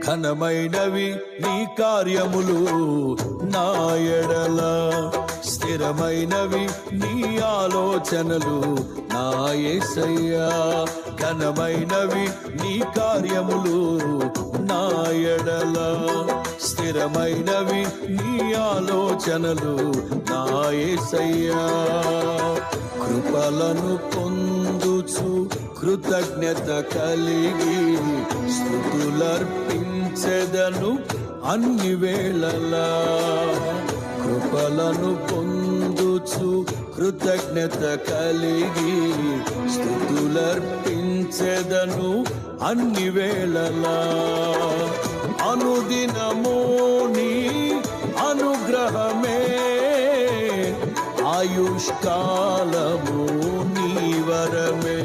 ఘనమైనవి నీ కార్యములు నా ఎడల, స్థిరమైనవి నీ ఆలోచనలు నా యేసయ్యా. ఘనమైనవి నీ కార్యములు నా ఎడల, స్థిరమైనవి నీ ఆలోచనలు నా యేసయ్యా. కృపలను పొందుచు కృతజ్ఞత కలిగి స్తుతులర్పించెదను అన్ని వేళలా. కృపలను పొందుచు కృతజ్ఞత కలిగి స్తుతులర్పించెదను అన్ని వేళలా. అనుదినము నీ అనుగ్రహమే, ఆయుష్కాలము నీ వరమే.